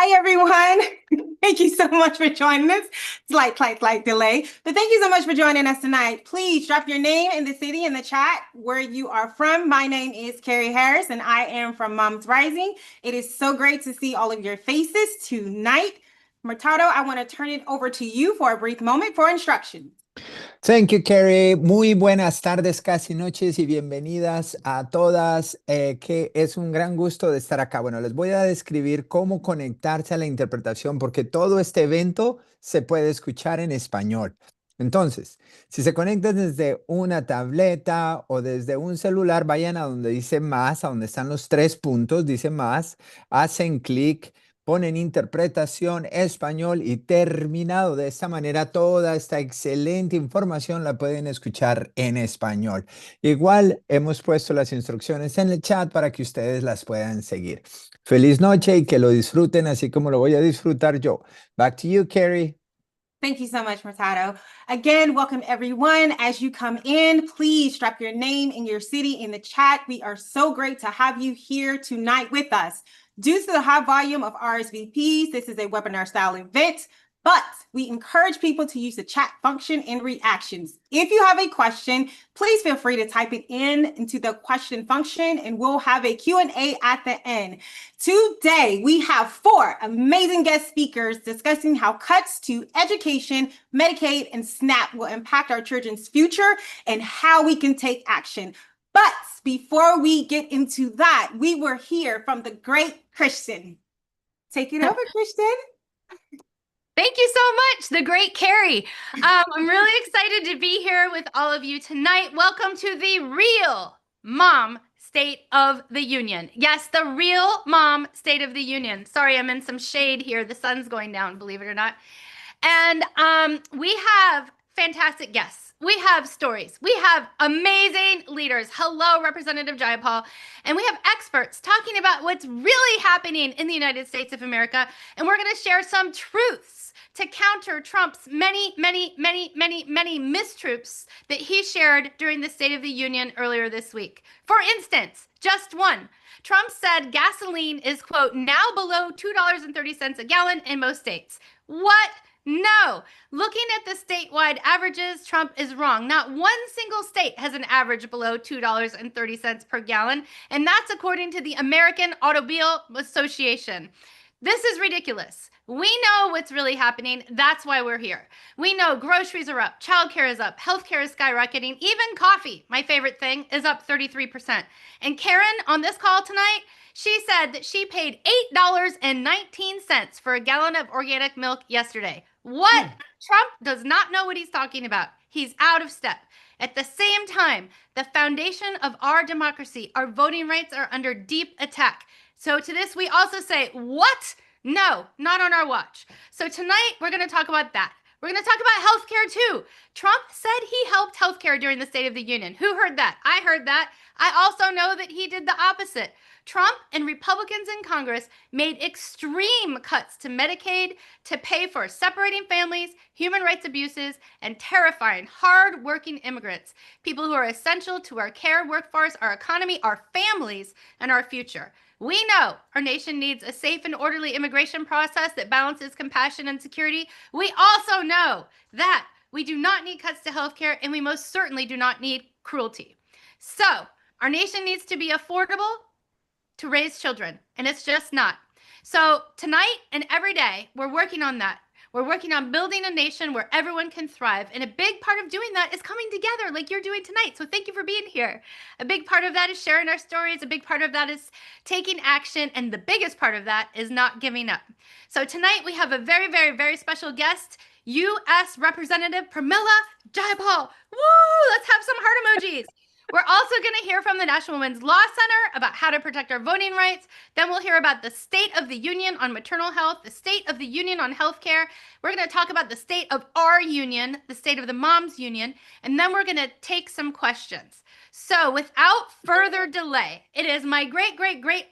Hi, everyone. Thank you so much for joining us. Slight delay, but thank you so much for joining us tonight. Please drop your name and the city in the chat where you are from. My name is Carrie Harris, and I am from Moms Rising. It is so great to see all of your faces tonight. Murtado, I want to turn it over to you for a brief moment for instructions. Thank you, Carrie. Muy buenas tardes, casi noches y bienvenidas a todas, que es un gran gusto de estar acá. Bueno, les voy a describir cómo conectarse a la interpretación porque todo este evento se puede escuchar en español. Entonces, si se conectan desde una tableta o desde un celular, vayan a donde dice más, a donde están los 3 puntos, dice más, hacen clic, ponen interpretación español y terminado de esta manera toda esta excelente información la pueden escuchar en español. Igual hemos puesto las instrucciones en el chat para que ustedes las puedan seguir. Feliz noche y que lo disfruten así como lo voy a disfrutar yo. Back to you, Carrie. Thank you so much, Murtado. Again, welcome everyone. As you come in, please drop your name and your city in the chat. We are so great to have you here tonight with us. Due to the high volume of RSVPs, this is a webinar style event, but we encourage people to use the chat function in reactions. If you have a question, please feel free to type it into the question function and we'll have a Q&A at the end. Today, we have 4 amazing guest speakers discussing how cuts to education, Medicaid, and SNAP will impact our children's future and how we can take action. But before we get into that, we will hear from the great Kristen. Take it over, Kristen. Thank you so much, the great Carrie. I'm really excited to be here with all of you tonight. Welcome to the real Mom State of the Union. Yes, the real Mom State of the Union. Sorry, I'm in some shade here. The sun's going down, believe it or not. And we have fantastic guests. We have stories. We have amazing leaders. Hello, Representative Jayapal. And we have experts talking about what's really happening in the United States of America. And we're going to share some truths to counter Trump's many mistruths that he shared during the State of the Union earlier this week. For instance, just one. Trump said gasoline is, quote, now below $2.30 a gallon in most states. What? No. Looking at the statewide averages, Trump is wrong. Not one single state has an average below $2.30 per gallon, and that's according to the American Automobile Association. This is ridiculous. We know what's really happening. That's why we're here. We know groceries are up, childcare is up, healthcare is skyrocketing, even coffee, my favorite thing, is up 33%. And Karen, on this call tonight, she said that she paid $8.19 for a gallon of organic milk yesterday. What? Trump does not know what he's talking about. He's out of step. At the same time, the foundation of our democracy, our voting rights, are under deep attack. So to this, we also say, what? No, not on our watch. So tonight, we're going to talk about that. We're going to talk about healthcare too. Trump said he helped healthcare during the State of the Union. Who heard that? I heard that. I also know that he did the opposite. Trump and Republicans in Congress made extreme cuts to Medicaid to pay for separating families, human rights abuses, and terrifying hard-working immigrants, people who are essential to our care workforce, our economy, our families, and our future. We know our nation needs a safe and orderly immigration process that balances compassion and security. We also know that we do not need cuts to healthcare, and we most certainly do not need cruelty. So our nation needs to be affordable to raise children, and it's just not. So tonight and every day, we're working on that. We're working on building a nation where everyone can thrive. And a big part of doing that is coming together like you're doing tonight. So thank you for being here. A big part of that is sharing our stories. A big part of that is taking action. And the biggest part of that is not giving up. So tonight we have a very special guest, U.S. Representative Pramila Jayapal. Woo! Let's have some heart emojis. We're also going to hear from the National Women's Law Center about how to protect our voting rights. Then we'll hear about the State of the Union on maternal health, the State of the Union on healthcare. We're going to talk about the state of our union, the state of the Moms Union, and then we're going to take some questions. So without further delay, it is my great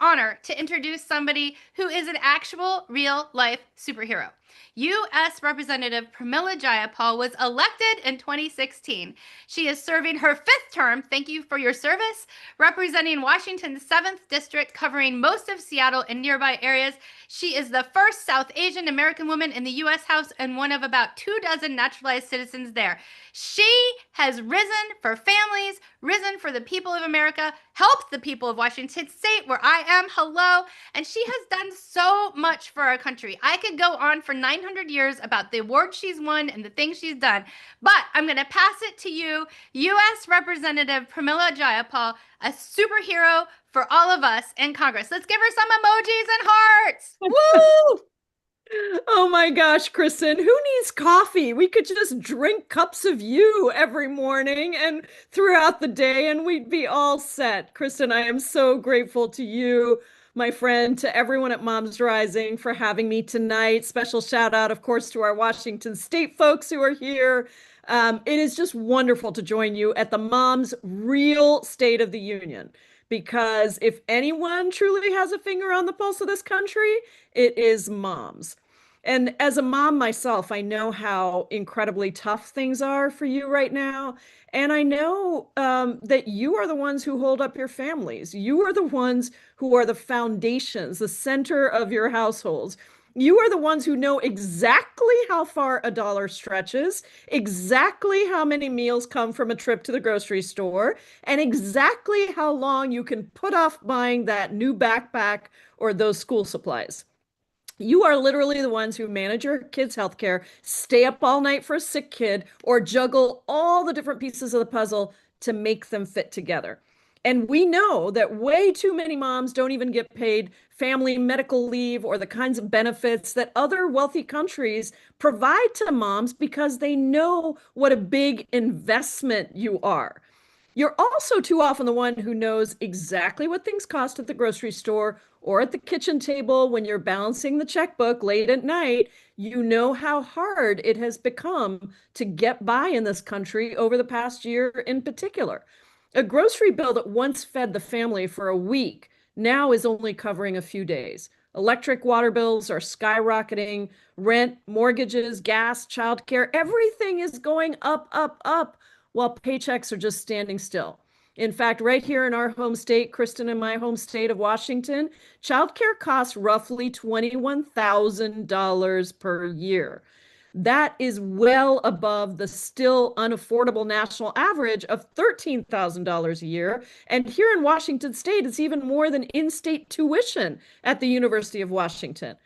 honor to introduce somebody who is an actual real life superhero. U.S. Representative Pramila Jayapal was elected in 2016. She is serving her 5th term, thank you for your service, representing Washington's 7th District, covering most of Seattle and nearby areas. She is the first South Asian American woman in the U.S. House and one of about 24 naturalized citizens there. She has risen for families, risen for the people of America, helped the people of Washington State, where I am, hello, and she has done so much for our country. I could go on for 900 years about the awards she's won and the things she's done, but I'm going to pass it to you, U.S. Representative Pramila Jayapal, a superhero for all of us in Congress. Let's give her some emojis and hearts. Woo! Oh my gosh, Kristen, who needs coffee? We could just drink cups of you every morning and throughout the day, and we'd be all set. Kristen, I am so grateful to you, my friend, to everyone at Moms Rising for having me tonight. Special shout out, of course, to our Washington State folks who are here. It is just wonderful to join you at the Mom's Real State of the Union. Because if anyone truly has a finger on the pulse of this country, it is moms. And as a mom myself, I know how incredibly tough things are for you right now. And I know that you are the ones who hold up your families. You are the ones who are the foundations, the center of your households. You are the ones who know exactly how far a dollar stretches, exactly how many meals come from a trip to the grocery store, and exactly how long you can put off buying that new backpack or those school supplies. You are literally the ones who manage your kids' healthcare, stay up all night for a sick kid, or juggle all the different pieces of the puzzle to make them fit together. And we know that way too many moms don't even get paid family medical leave or the kinds of benefits that other wealthy countries provide to moms because they know what a big investment you are. You're also too often the one who knows exactly what things cost at the grocery store or at the kitchen table when you're balancing the checkbook late at night. You know how hard it has become to get by in this country over the past year in particular. A grocery bill that once fed the family for a week now is only covering a few days. Electric water bills are skyrocketing, rent, mortgages, gas, childcare, everything is going up, up, up, while paychecks are just standing still. In fact, right here in our home state, Kristen, in my home state of Washington, childcare costs roughly $21,000 per year. That is well above the still unaffordable national average of $13,000 a year. And here in Washington State, it's even more than in-state tuition at the University of Washington.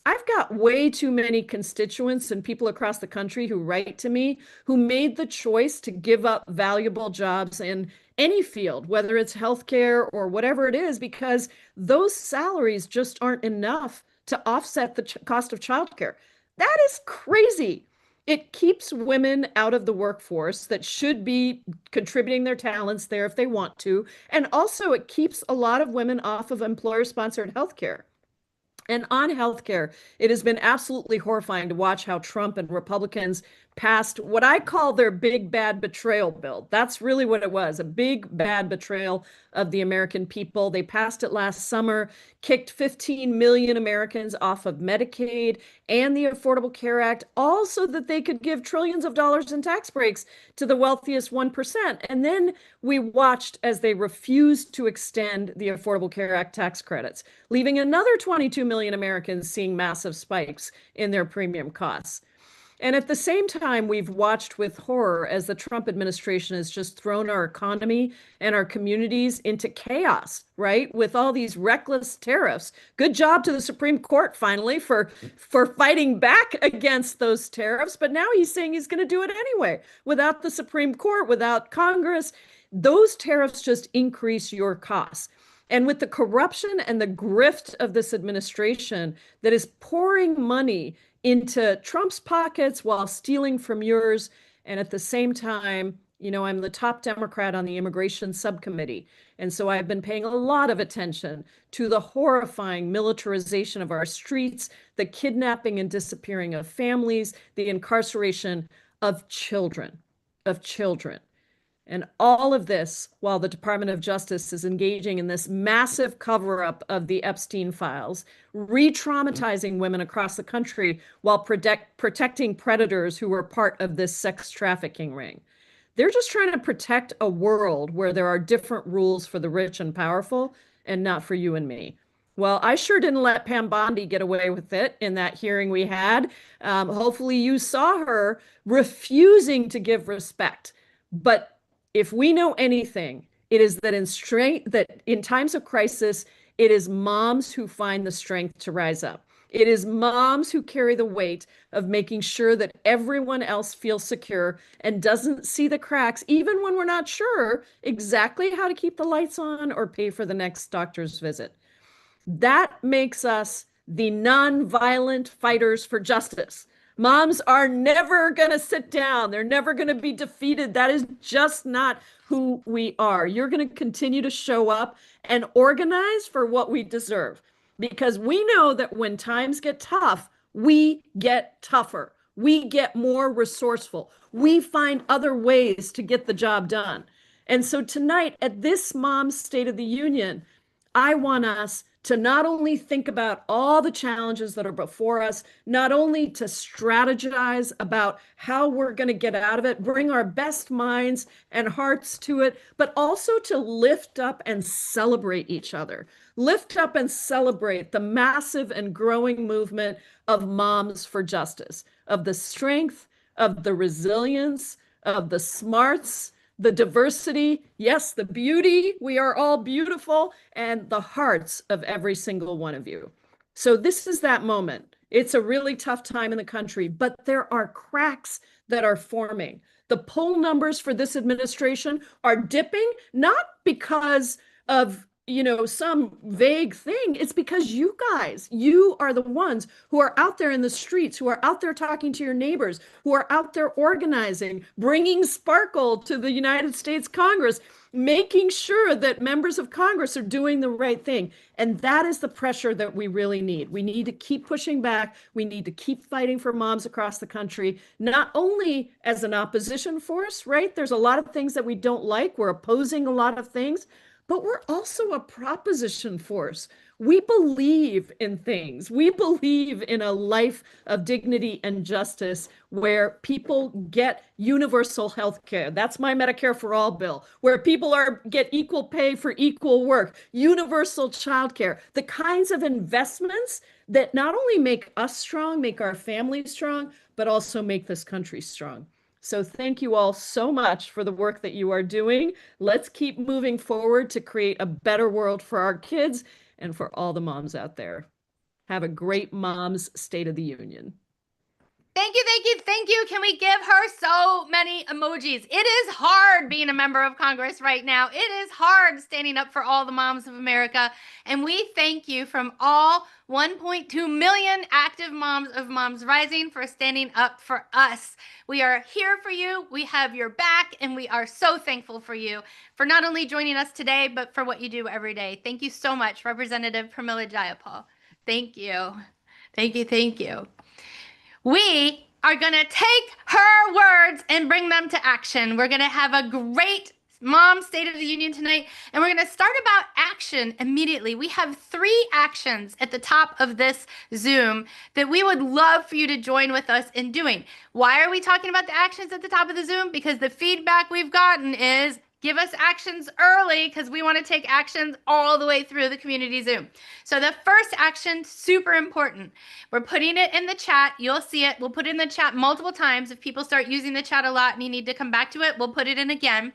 I've got way too many constituents and people across the country who write to me who made the choice to give up valuable jobs in any field, whether it's healthcare or whatever it is, because those salaries just aren't enough to offset the cost of childcare. That is crazy. It keeps women out of the workforce that should be contributing their talents there if they want to. And also it keeps a lot of women off of employer-sponsored healthcare. And on healthcare, it has been absolutely horrifying to watch how Trump and Republicans passed what I call their big bad betrayal bill. That's really what it was, a big bad betrayal of the American people. They passed it last summer, kicked 15 million Americans off of Medicaid and the Affordable Care Act, all so that they could give trillions of dollars in tax breaks to the wealthiest 1%. And then we watched as they refused to extend the Affordable Care Act tax credits, leaving another 22 million Americans seeing massive spikes in their premium costs. And at the same time, we've watched with horror as the Trump administration has just thrown our economy and our communities into chaos, right? With all these reckless tariffs. Good job to the Supreme Court finally for fighting back against those tariffs. But now he's saying he's going to do it anyway. Without the Supreme Court, without Congress, those tariffs just increase your costs. And with the corruption and the grift of this administration that is pouring money into Trump's pockets while stealing from yours. And at the same time, you know, I'm the top Democrat on the immigration subcommittee. And so I've been paying a lot of attention to the horrifying militarization of our streets, the kidnapping and disappearing of families, the incarceration of children, And all of this while the Department of Justice is engaging in this massive cover-up of the Epstein files, re-traumatizing women across the country while protecting predators who were part of this sex trafficking ring. They're just trying to protect a world where there are different rules for the rich and powerful and not for you and me. Well, I sure didn't let Pam Bondi get away with it in that hearing we had. Hopefully you saw her refusing to give respect. But if we know anything, it is that in times of crisis, it is moms who find the strength to rise up. It is moms who carry the weight of making sure that everyone else feels secure and doesn't see the cracks, even when we're not sure exactly how to keep the lights on or pay for the next doctor's visit. That makes us the nonviolent fighters for justice. Moms are never going to sit down. They're never going to be defeated. That is just not who we are. You're going to continue to show up and organize for what we deserve, because we know that when times get tough, we get tougher. We get more resourceful. We find other ways to get the job done. And so tonight at this Mom's State of the Union, I want us to not only think about all the challenges that are before us, not only to strategize about how we're going to get out of it, bring our best minds and hearts to it, but also to lift up and celebrate each other. Lift up and celebrate the massive and growing movement of moms for justice, of the strength, of the resilience, of the smarts, the diversity, yes, the beauty, we are all beautiful, and the hearts of every single one of you. So this is that moment. It's a really tough time in the country, but there are cracks that are forming. The poll numbers for this administration are dipping, not because of some vague thing. It's because you guys, you are the ones who are out there in the streets, who are out there talking to your neighbors, who are out there organizing, bringing sparkle to the United States Congress, making sure that members of Congress are doing the right thing. And that is the pressure that we really need. We need to keep pushing back. We need to keep fighting for moms across the country, not only as an opposition force, right? There's a lot of things that we don't like. We're opposing a lot of things, but we're also a proposition force. We believe in things. We believe in a life of dignity and justice where people get universal health care. That's my Medicare for All bill, where people get equal pay for equal work, universal childcare, the kinds of investments that not only make us strong, make our families strong, but also make this country strong. So thank you all so much for the work that you are doing. Let's keep moving forward to create a better world for our kids and for all the moms out there. Have a great Mom's State of the Union. Thank you, thank you, thank you. Can we give her so many emojis? It is hard being a member of Congress right now. It is hard standing up for all the moms of America. And we thank you from all 1.2 million active moms of Moms Rising for standing up for us. We are here for you. We have your back, and we are so thankful for you for not only joining us today, but for what you do every day. Thank you so much, Representative Pramila Jayapal. Thank you. Thank you, thank you. We are going to take her words and bring them to action. We're going to have a great Mom State of the Union tonight, and we're going to start about action immediately. We have 3 actions at the top of this Zoom that we would love for you to join with us in doing. Why are we talking about the actions at the top of the Zoom? Because the feedback we've gotten is, give us actions early because we want to take actions all the way through the community Zoom. So the first action, super important. We're putting it in the chat. You'll see it. We'll put it in the chat multiple times. If people start using the chat a lot and you need to come back to it, we'll put it in again.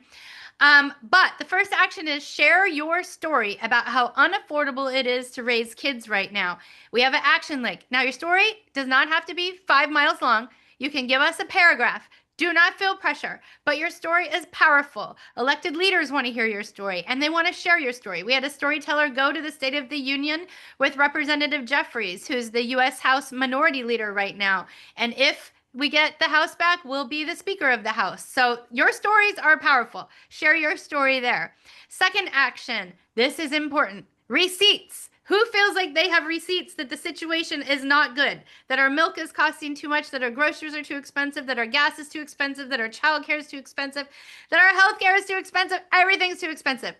But the first action is share your story about how unaffordable it is to raise kids right now. We have an action link. Now, your story does not have to be 5 miles long. You can give us a paragraph. Do not feel pressure, but your story is powerful. Elected leaders want to hear your story, and they want to share your story. We had a storyteller go to the State of the Union with Representative Jeffries, who's the U.S. House Minority Leader right now. And if we get the House back, we'll be the Speaker of the House. So your stories are powerful. Share your story there. Second action, this is important. Receipts. Who feels like they have receipts that the situation is not good, that our milk is costing too much, that our groceries are too expensive, that our gas is too expensive, that our childcare is too expensive, that our healthcare is too expensive, everything's too expensive?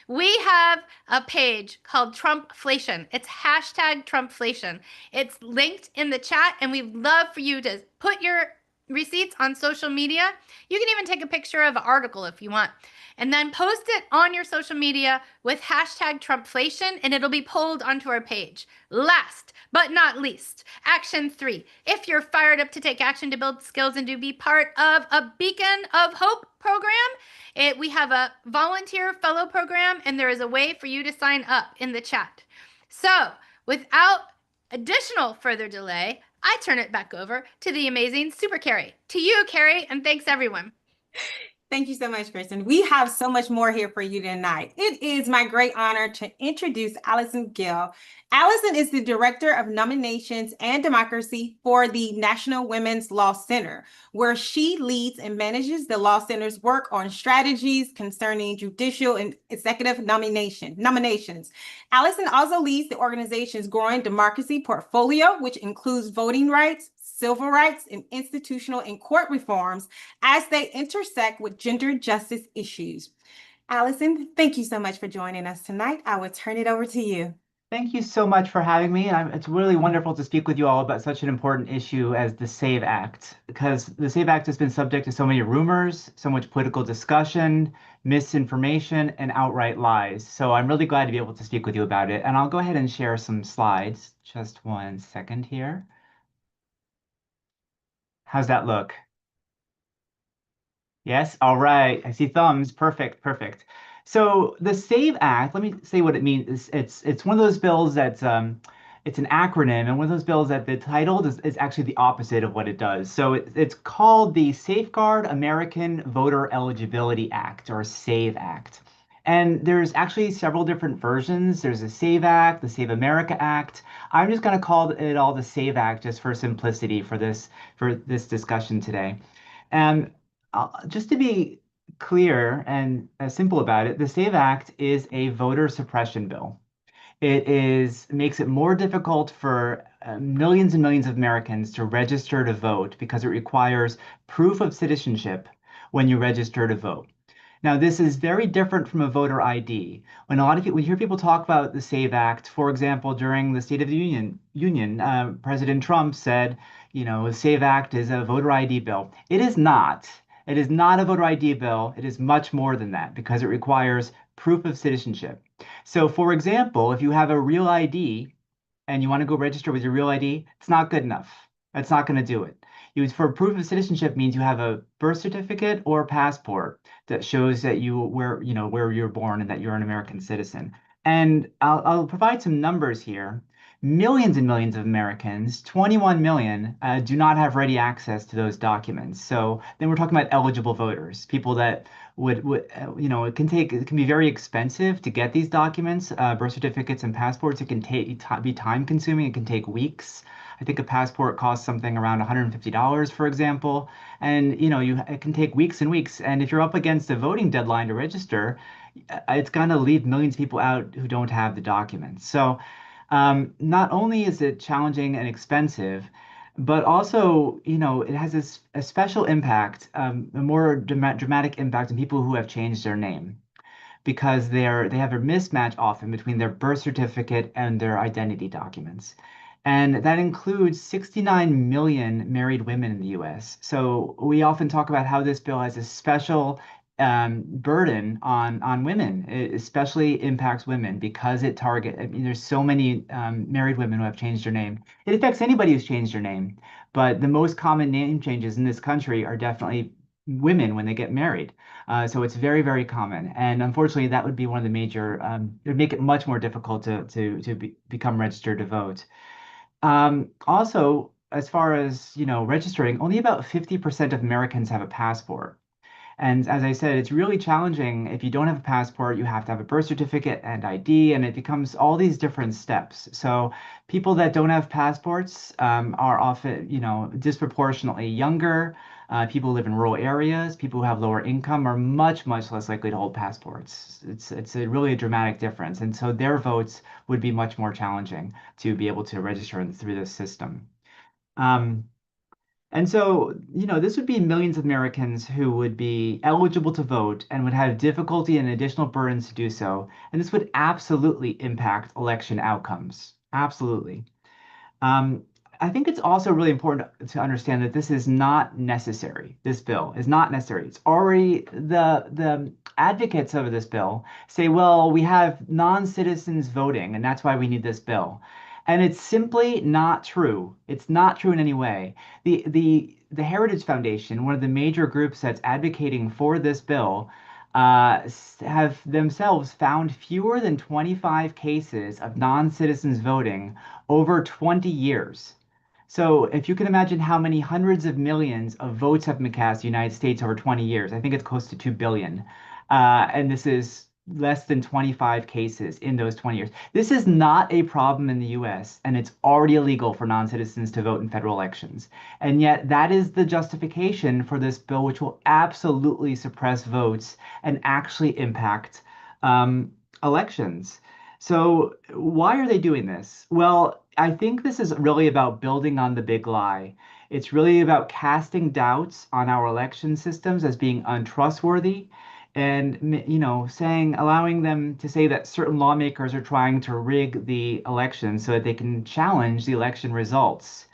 We have a page called Trumpflation. It's hashtag Trumpflation. It's linked in the chat, and we'd love for you to put your receipts on social media. You can even take a picture of an article if you want, and then post it on your social media with hashtag Trumpflation, and it'll be pulled onto our page. Last but not least, action 3. If you're fired up to take action to build skills and to be part of a Beacon of Hope program, we have a volunteer fellow program, and there is a way for you to sign up in the chat. So without additional further delay, I turn it back over to the amazing Super Carrie. To you, Carrie, and thanks everyone. Thank you so much, Kristen. We have so much more here for you tonight. It is my great honor to introduce Allison Gill. Allison is the Director of Nominations and Democracy for the National Women's Law Center, where she leads and manages the Law Center's work on strategies concerning judicial and executive nominations. Allison also leads the organization's growing democracy portfolio, which includes voting rights, civil rights, and institutional and court reforms as they intersect with gender justice issues. Allison, thank you so much for joining us tonight. I will turn it over to you. Thank you so much for having me. It's really wonderful to speak with you all about such an important issue as the SAVE Act, because the SAVE Act has been subject to so many rumors, so much political discussion, misinformation, and outright lies. So I'm really glad to be able to speak with you about it. And I'll go ahead and share some slides. Just one second here. How's that look? Yes, all right. I see thumbs. Perfect, perfect. So the SAVE Act, let me say what it means. It's one of those bills that's it's an acronym, and one of those bills that the title is actually the opposite of what it does. So it's called the Safeguard American Voter Eligibility Act, or SAVE Act. And there's actually several different versions. There's the SAVE Act, the Save America Act. I'm just going to call it all the SAVE Act just for simplicity for this discussion today. And just to be clear and simple about it, the SAVE Act is a voter suppression bill. It makes it more difficult for millions and millions of Americans to register to vote because it requires proof of citizenship when you register to vote. Now, this is very different from a voter ID. When a lot of people, we hear people talk about the SAVE Act, for example, during the State of the Union, President Trump said, you know, the SAVE Act is a voter ID bill. It is not. It is not a voter ID bill. It is much more than that because it requires proof of citizenship. So, for example, if you have a real ID and you want to go register with your real ID, it's not good enough. That's not going to do it. For proof of citizenship means you have a birth certificate or passport that shows that where you're born and that you're an American citizen. And I'll provide some numbers here. Millions and millions of Americans, 21 million, do not have ready access to those documents. So then we're talking about eligible voters, people that would it can be very expensive to get these documents, birth certificates and passports. It can be time consuming. It can take weeks. I think a passport costs something around $150, for example. And it can take weeks and weeks. And if you're up against a voting deadline to register, it's going to leave millions of people out who don't have the documents. So not only is it challenging and expensive, but also, it has a special impact, a more dramatic impact on people who have changed their name, because they have a mismatch often between their birth certificate and their identity documents. And that includes 69 million married women in the US. So we often talk about how this bill has a special burden on women. It especially impacts women because there's so many married women who have changed their name. It affects anybody who's changed their name, but the most common name changes in this country are definitely women when they get married. So it's very, very common. And unfortunately, that would be one of the major, it would make it much more difficult to become registered to vote. Also, as far as, registering, only about 50% of Americans have a passport. And as I said, it's really challenging. If you don't have a passport, you have to have a birth certificate and ID, and it becomes all these different steps. So people that don't have passports are often, disproportionately younger. People who live in rural areas, people who have lower income are much, much less likely to hold passports. It's really a dramatic difference. And so their votes would be much more challenging to be able to register through this system. Um, and so, this would be millions of Americans who would be eligible to vote and would have difficulty and additional burdens to do so. And this would absolutely impact election outcomes. Absolutely. Um, I think it's also really important to understand that this is not necessary. This bill is not necessary. It's already the advocates of this bill say, well, we have non-citizens voting, and that's why we need this bill. And it's simply not true. It's not true in any way. The Heritage Foundation, one of the major groups that's advocating for this bill, have themselves found fewer than 25 cases of non-citizens voting over 20 years. So if you can imagine how many hundreds of millions of votes have been cast in the United States over 20 years, I think it's close to 2 billion. And this is less than 25 cases in those 20 years. This is not a problem in the US, and it's already illegal for non-citizens to vote in federal elections. And yet that is the justification for this bill, which will absolutely suppress votes and actually impact elections. So why are they doing this? Well, I think this is really about building on the big lie. It's really about casting doubts on our election systems as being untrustworthy and, allowing them to say that certain lawmakers are trying to rig the election so that they can challenge the election results.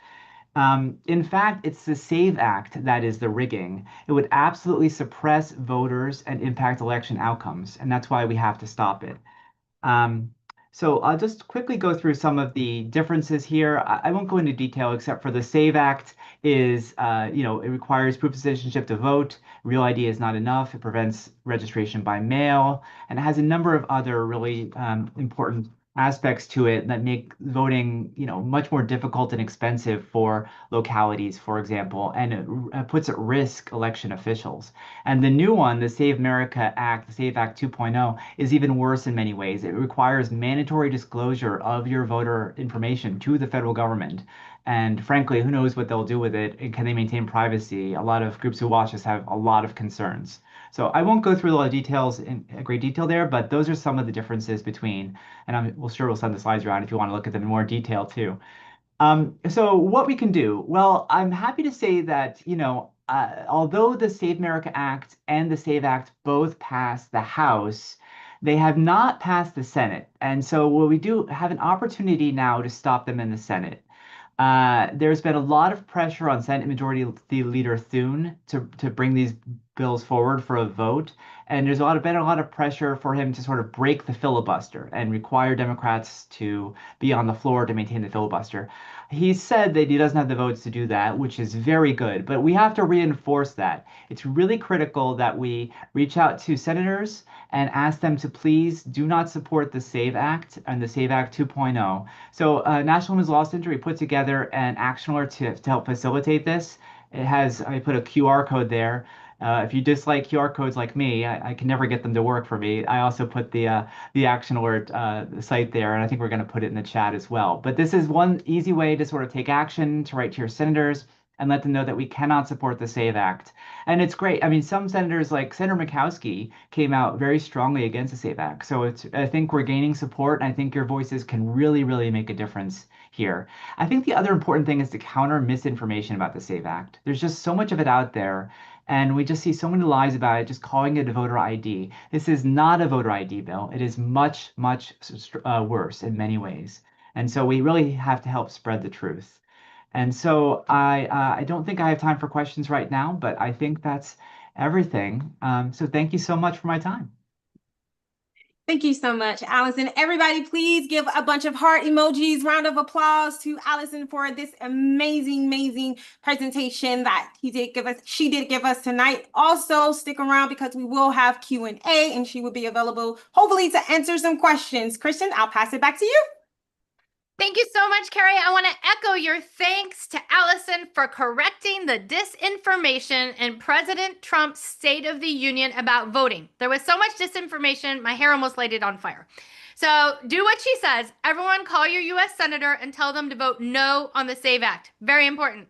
In fact, it's the SAVE Act that is the rigging. It would absolutely suppress voters and impact election outcomes, and that's why we have to stop it. So I'll just quickly go through some of the differences here. I won't go into detail except for the SAVE Act is, it requires proof of citizenship to vote. Real ID is not enough. It prevents registration by mail, and it has a number of other really important aspects to it that make voting, much more difficult and expensive for localities, for example, and it puts at risk election officials. And the new one, the Save America Act, the Save Act 2.0, is even worse in many ways. It requires mandatory disclosure of your voter information to the federal government. And frankly, who knows what they'll do with it? And can they maintain privacy? A lot of groups who watch this have a lot of concerns. So I won't go through a lot of details in great detail there, but those are some of the differences between, and we'll send the slides around if you want to look at them in more detail too. So what we can do, well, I'm happy to say that, although the Save America Act and the SAVE Act both passed the House, they have not passed the Senate. And so we do have an opportunity now to stop them in the Senate. There's been a lot of pressure on Senate Majority Leader Thune to bring these bills forward for a vote. And there's been a lot of pressure for him to sort of break the filibuster and require Democrats to be on the floor to maintain the filibuster. He said that he doesn't have the votes to do that, which is very good, but we have to reinforce that. It's really critical that we reach out to senators and ask them to please do not support the SAVE Act and the SAVE Act 2.0. So National Women's Law Center, we put together an action alert to help facilitate this. I put a QR code there. If you dislike QR codes like me, I can never get them to work for me. I also put the action alert site there, and I think we're going to put it in the chat as well. But this is one easy way to sort of take action, to write to your senators and let them know that we cannot support the SAVE Act. And it's great. I mean, some senators like Senator Murkowski came out very strongly against the SAVE Act. So I think we're gaining support, and I think your voices can really, really make a difference here. I think the other important thing is to counter misinformation about the SAVE Act. There's just so much of it out there. And we just see so many lies about it, just calling it a voter ID. This is not a voter ID bill. It is much, much worse in many ways. And so we really have to help spread the truth. And so I don't think I have time for questions right now, but I think that's everything. So thank you so much for my time. Thank you so much, Allison. Everybody, please give a bunch of heart emojis, round of applause to Allison for this amazing, amazing presentation that she did give us tonight. Also, stick around because we will have Q&A and she will be available, hopefully, to answer some questions. Kristen, I'll pass it back to you. Thank you so much, Carrie. I want to echo your thanks to Allison for correcting the disinformation in President Trump's State of the Union about voting. There was so much disinformation, my hair almost lighted on fire. So do what she says. Everyone call your U.S. Senator and tell them to vote no on the SAVE Act. Very important.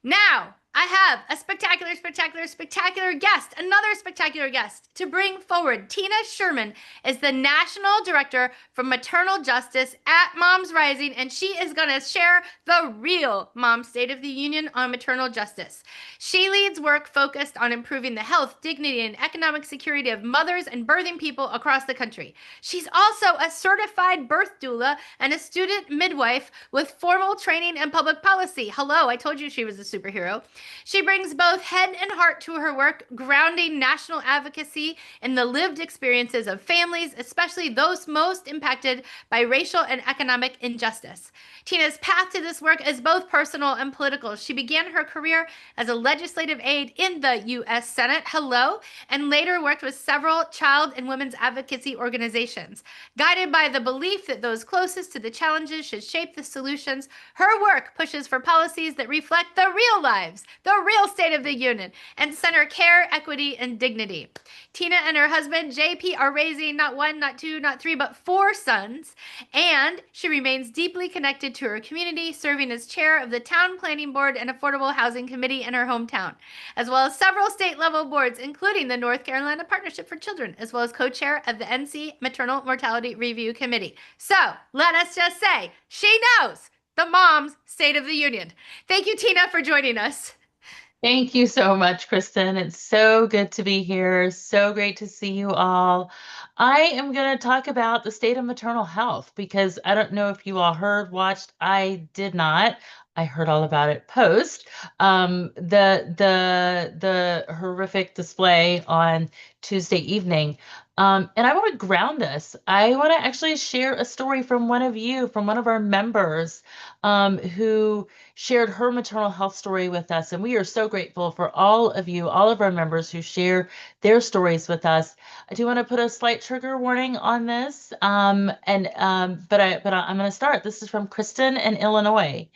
Now, I have a spectacular, spectacular, spectacular guest, another spectacular guest to bring forward. Tina Sherman is the National Director for Maternal Justice at Moms Rising, and she is going to share the real Mom State of the Union on maternal justice. She leads work focused on improving the health, dignity, and economic security of mothers and birthing people across the country. She's also a certified birth doula and a student midwife with formal training in public policy. Hello, I told you she was a superhero. She brings both head and heart to her work, grounding national advocacy in the lived experiences of families, especially those most impacted by racial and economic injustice. Tina's path to this work is both personal and political. She began her career as a legislative aide in the U.S. Senate, and later worked with several child and women's advocacy organizations. Guided by the belief that those closest to the challenges should shape the solutions, her work pushes for policies that reflect the real lives, the real state of the union, and center care, equity, and dignity. Tina and her husband, JP, are raising not one, not two, not three, but 4 sons, and she remains deeply connected to her community, serving as chair of the Town Planning Board and Affordable Housing Committee in her hometown, as well as several state-level boards, including the North Carolina Partnership for Children, as well as co-chair of the NC Maternal Mortality Review Committee. So let us just say, she knows the Mom's State of the Union. Thank you, Tina, for joining us. Thank you so much, Kristen. It's so good to be here. So great to see you all. I am going to talk about the state of maternal health because I don't know if you all heard, watched. I did not. I heard all about it post the horrific display on Tuesday evening. And I want to ground us. I want to actually share a story from one of our members, who shared her maternal health story with us. And we are so grateful for all of you, all of our members who share their stories with us. I do want to put a slight trigger warning on this. But I'm going to start. This is from Kristen in Illinois.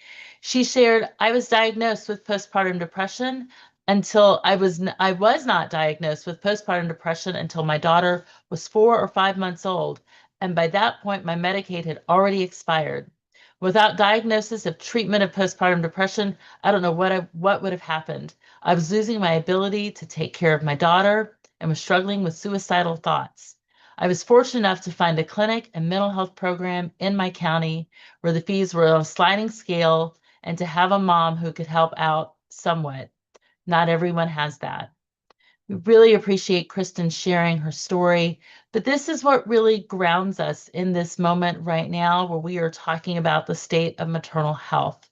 She shared, I was diagnosed with postpartum depression until I was not diagnosed with postpartum depression until my daughter was 4 or 5 months old. And by that point, my Medicaid had already expired. Without diagnosis of treatment of postpartum depression, I don't know what would have happened. I was losing my ability to take care of my daughter and was struggling with suicidal thoughts. I was fortunate enough to find a clinic and mental health program in my county where the fees were on a sliding scale and to have a mom who could help out somewhat. Not everyone has that. We really appreciate Kristen sharing her story, but this is what really grounds us in this moment right now where we are talking about the state of maternal health.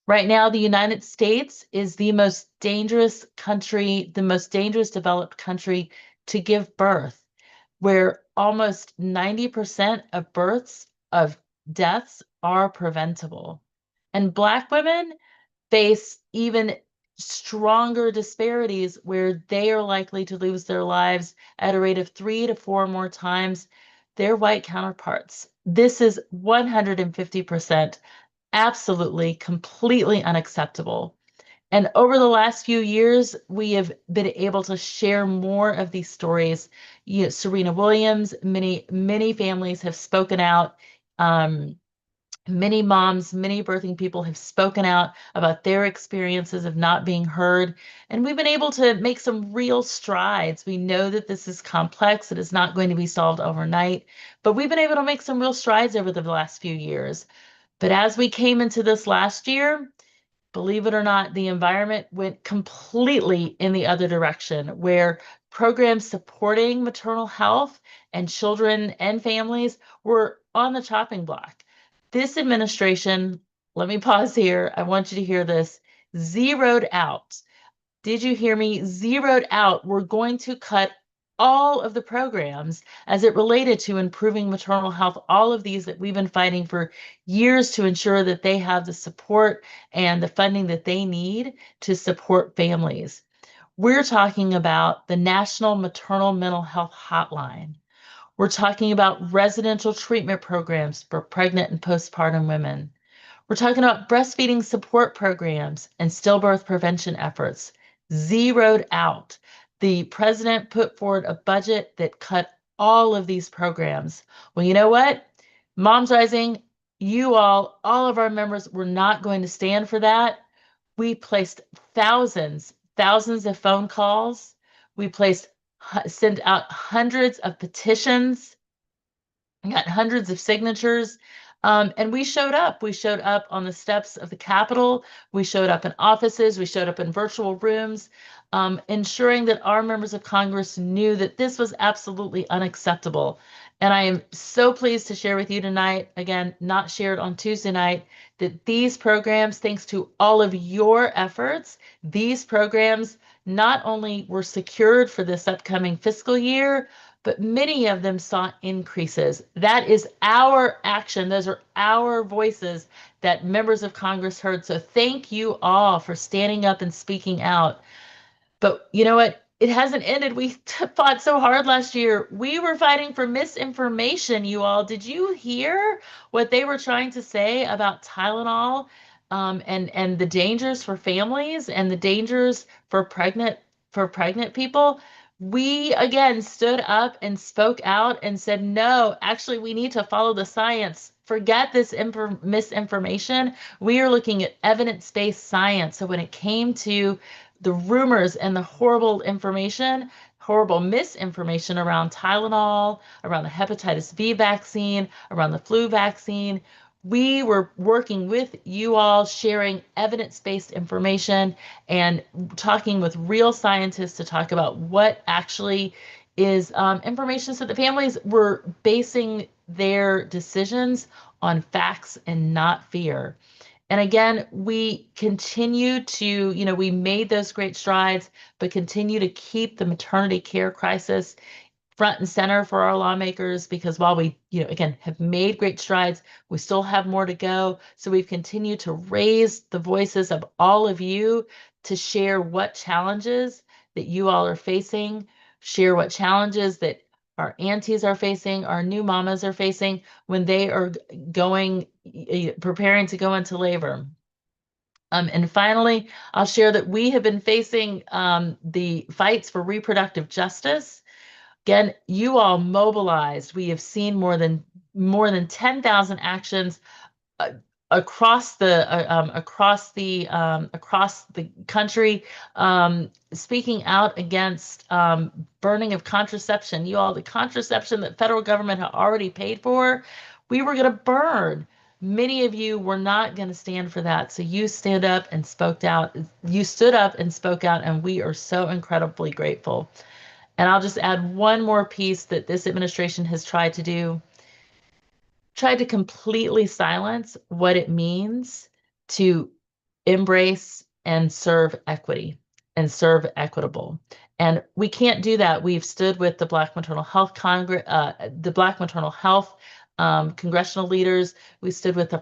Right now, the United States is the most dangerous country, the most dangerous developed country to give birth, where almost 90% of deaths are preventable. And Black women face even stronger disparities where they are likely to lose their lives at a rate of 3 to 4 more times their white counterparts. This is 150% absolutely, completely unacceptable. And over the last few years, we have been able to share more of these stories. Serena Williams, many families have spoken out. Many moms, many birthing people have spoken out about their experiences of not being heard, and we've been able to make some real strides. We know that this is complex. It is not going to be solved overnight, but we've been able to make some real strides over the last few years. But as we came into this last year, believe it or not, the environment went completely in the other direction, where programs supporting maternal health and children and families were on the chopping block. This administration, let me pause here. I want you to hear this, zeroed out. Did you hear me? Zeroed out. We're going to cut all of the programs as it related to improving maternal health, all of these that we've been fighting for years to ensure that they have the support and the funding that they need to support families. We're talking about the National Maternal Mental Health Hotline. We're talking about residential treatment programs for pregnant and postpartum women. We're talking about breastfeeding support programs and stillbirth prevention efforts. Zeroed out. The president put forward a budget that cut all of these programs. Well, you know what? Moms Rising, you all of our members, we're not going to stand for that. We placed thousands of phone calls. We sent out hundreds of petitions, got hundreds of signatures. And we showed up. We showed up on the steps of the Capitol. We showed up in offices. We showed up in virtual rooms, ensuring that our members of Congress knew that this was absolutely unacceptable. And I am so pleased to share with you tonight, again, not shared on Tuesday night, that these programs, thanks to all of your efforts, these programs not only were secured for this upcoming fiscal year, but many of them saw increases. That is our action. Those are our voices that members of Congress heard. So thank you all for standing up and speaking out. But you know what? It hasn't ended. We fought so hard last year. We were fighting for misinformation, you all. Did you hear what they were trying to say about Tylenol, and the dangers for families and the dangers for pregnant people? We again stood up and spoke out and said, no, actually, we need to follow the science. Forget this misinformation. We are looking at evidence-based science. So when it came to the rumors and the horrible misinformation around Tylenol, around the hepatitis B vaccine, around the flu vaccine, we were working with you all, sharing evidence-based information and talking with real scientists to talk about what actually is information, so the families were basing their decisions on facts and not fear. And again, we continue to, we made those great strides, but continue to keep the maternity care crisis front and center for our lawmakers, because while we, again, have made great strides, we still have more to go. So we've continued to raise the voices of all of you to share what challenges that you all are facing, share what challenges that our aunties are facing, our new mamas are facing when they are preparing to go into labor. And finally, I'll share that we have been facing the fights for reproductive justice. Again, you all mobilized. We have seen more than 10,000 actions across the country, speaking out against burning of contraception. You all, the contraception that federal government had already paid for, we were going to burn. Many of you were not going to stand for that. So you stood up and spoke out. And we are so incredibly grateful. And I'll just add one more piece that this administration has tried to do. Tried to completely silence what it means to embrace and serve equity and serve equitable. And we can't do that. We've stood with the Black Maternal Health congressional leaders. We stood with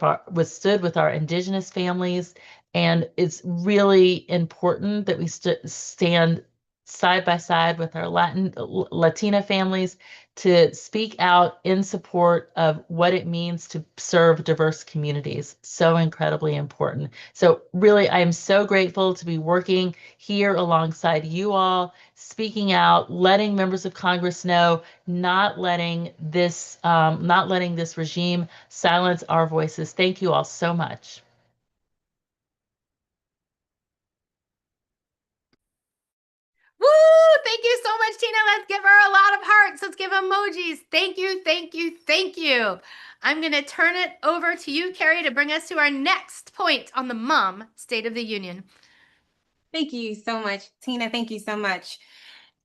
our Indigenous families, and it's really important that we stand side by side with our Latina families to speak out in support of what it means to serve diverse communities. So incredibly important. So really, I am so grateful to be working here alongside you all, speaking out, letting members of Congress know, not letting this regime silence our voices. Thank you all so much. Woo! Thank you so much, Tina. Let's give her a lot of hearts. Let's give emojis. Thank you, thank you, thank you. I'm going to turn it over to you, Carrie, to bring us to our next point on the Mom State of the Union. Thank you so much, Tina. Thank you so much.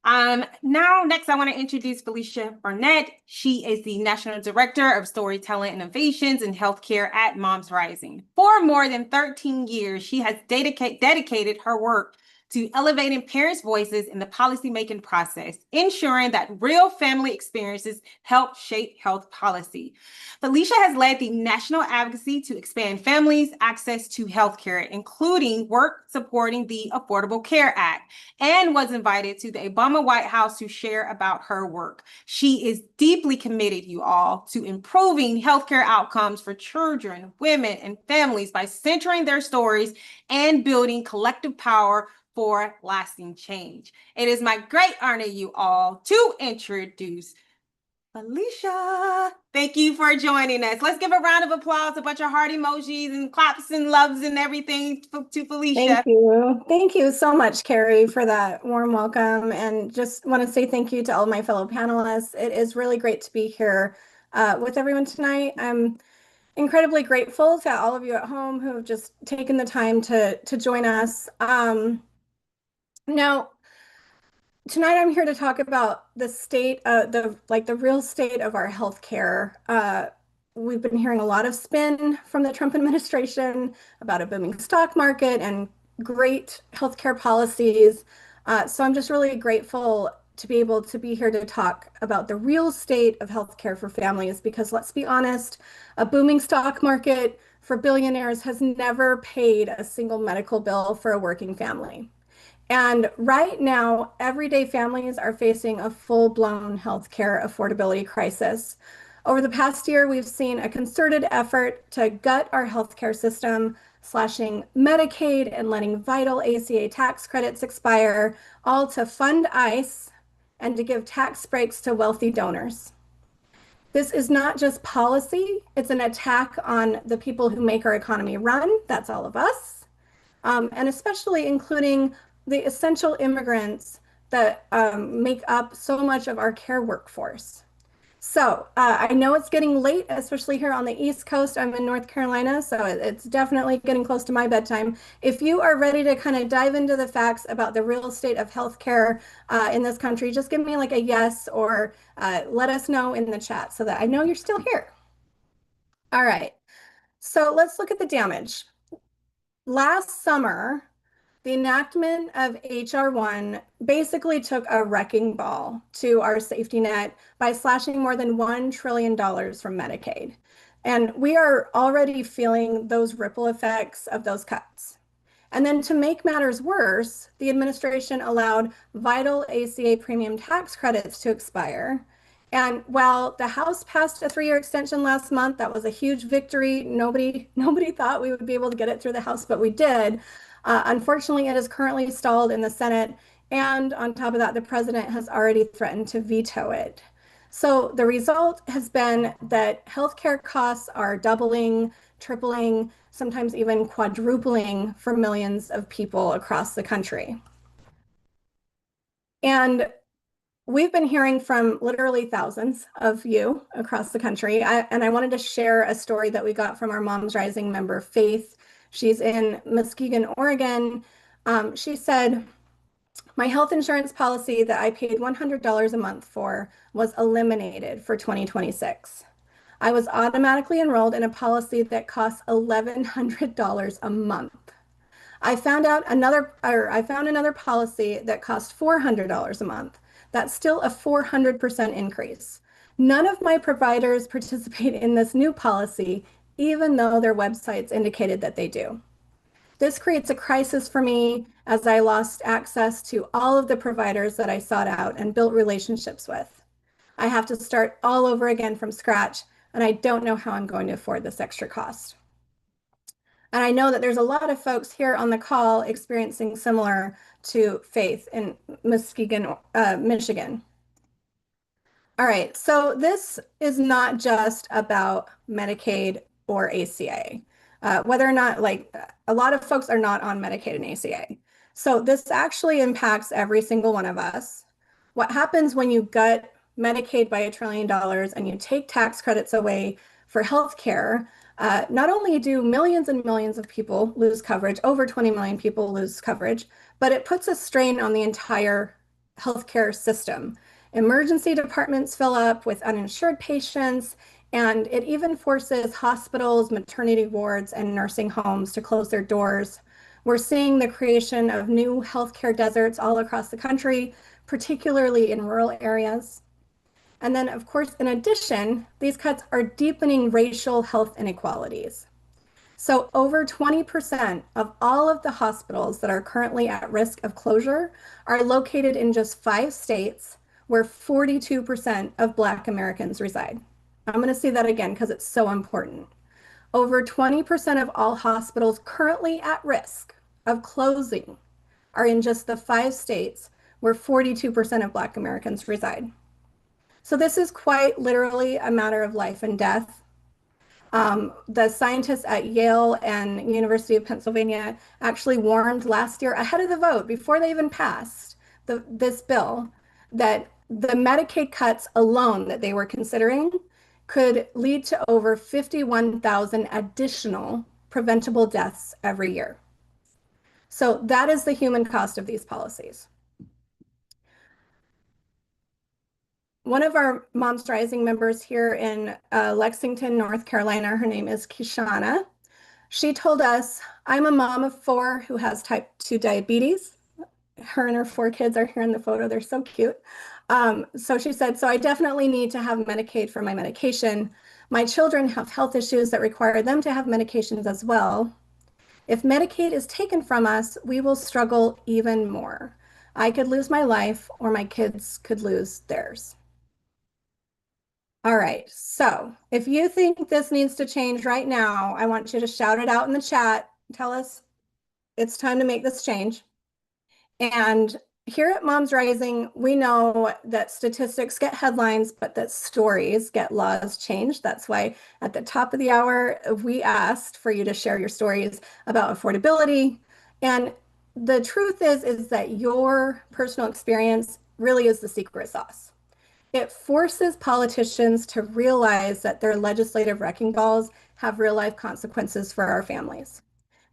Now, next, I want to introduce Felicia Barnett. She is the National Director of Storytelling Innovations in Healthcare at Moms Rising. For more than 13 years, she has dedicated her work to elevating parents' voices in the policymaking process, ensuring that real family experiences help shape health policy. Felicia has led the national advocacy to expand families' access to healthcare, including work supporting the Affordable Care Act, and was invited to the Obama White House to share about her work. She is deeply committed, you all, to improving healthcare outcomes for children, women, and families by centering their stories and building collective power for lasting change. It is my great honor, you all, to introduce Felicia, thank you for joining us. Let's give a round of applause, a bunch of heart emojis and claps and loves and everything to Felicia. Thank you. Thank you so much, Carrie, for that warm welcome. And just want to say thank you to all of my fellow panelists. It is really great to be here with everyone tonight. I'm incredibly grateful to all of you at home who have just taken the time to join us. Now, tonight I'm here to talk about the state, the real state of our healthcare. We've been hearing a lot of spin from the Trump administration about a booming stock market and great healthcare policies. So I'm just really grateful to be able to be here to talk about the real state of healthcare for families, because let's be honest, a booming stock market for billionaires has never paid a single medical bill for a working family. And right now, everyday families are facing a full-blown healthcare affordability crisis. Over the past year, we've seen a concerted effort to gut our healthcare system, slashing Medicaid and letting vital ACA tax credits expire, all to fund ICE and to give tax breaks to wealthy donors. This is not just policy, it's an attack on the people who make our economy run. That's all of us. And especially including the essential immigrants that make up so much of our care workforce. So I know it's getting late, especially here on the East Coast. I'm in North Carolina, so it's definitely getting close to my bedtime. If you are ready to kind of dive into the facts about the real state of healthcare in this country, just give me like a yes, or let us know in the chat so that I know you're still here. All right, so let's look at the damage. Last summer, the enactment of HR 1 basically took a wrecking ball to our safety net by slashing more than $1 trillion from Medicaid. And we are already feeling those ripple effects of those cuts. And then to make matters worse, the administration allowed vital ACA premium tax credits to expire. And while the House passed a 3-year extension last month, that was a huge victory. Nobody thought we would be able to get it through the House, but we did. Unfortunately, it is currently stalled in the Senate, and on top of that, the president has already threatened to veto it. So the result has been that healthcare costs are doubling, tripling, sometimes even quadrupling for millions of people across the country. And we've been hearing from literally thousands of you across the country, and I wanted to share a story that we got from our Moms Rising member, Faith. She's in Muskegon, Oregon. She said, my health insurance policy that I paid $100 a month for was eliminated for 2026. I was automatically enrolled in a policy that costs $1,100 a month. I found another policy that cost $400 a month. That's still a 400% increase. None of my providers participate in this new policy, even though their websites indicated that they do. This creates a crisis for me as I lost access to all of the providers that I sought out and built relationships with. I have to start all over again from scratch, and I don't know how I'm going to afford this extra cost. And I know that there's a lot of folks here on the call experiencing similar to Faith in Muskegon, Michigan. All right, so this is not just about Medicaid or ACA. Whether or not, like, a lot of folks are not on Medicaid and ACA. So this actually impacts every single one of us. What happens when you gut Medicaid by $1 trillion and you take tax credits away for healthcare? Not only do millions and millions of people lose coverage, over 20 million people lose coverage, but it puts a strain on the entire healthcare system. Emergency departments fill up with uninsured patients, and it even forces hospitals, maternity wards, and nursing homes to close their doors. We're seeing the creation of new healthcare deserts all across the country, particularly in rural areas. And then, of course, in addition, these cuts are deepening racial health inequalities. So over 20% of all of the hospitals that are currently at risk of closure are located in just 5 states where 42% of Black Americans reside. I'm going to say that again because it's so important. Over 20% of all hospitals currently at risk of closing are in just the 5 states where 42% of Black Americans reside. So this is quite literally a matter of life and death. The scientists at Yale and University of Pennsylvania actually warned last year ahead of the vote, before they even passed this bill, that the Medicaid cuts alone that they were considering could lead to over 51,000 additional preventable deaths every year. So that is the human cost of these policies. One of our Moms Rising members here in Lexington, North Carolina, her name is Kishana. She told us, I'm a mom of 4 who has type 2 diabetes. Her and her 4 kids are here in the photo. They're so cute. So she said, so I definitely need to have Medicaid for my medication. My children have health issues that require them to have medications as well. If Medicaid is taken from us, we will struggle even more. I could lose my life, or my kids could lose theirs. All right, so if you think this needs to change right now, I want you to shout it out in the chat. Tell us it's time to make this change. And here at Moms Rising, we know that statistics get headlines, but that stories get laws changed. That's why at the top of the hour, we asked for you to share your stories about affordability. And the truth is that your personal experience really is the secret sauce. It forces politicians to realize that their legislative wrecking balls have real life consequences for our families.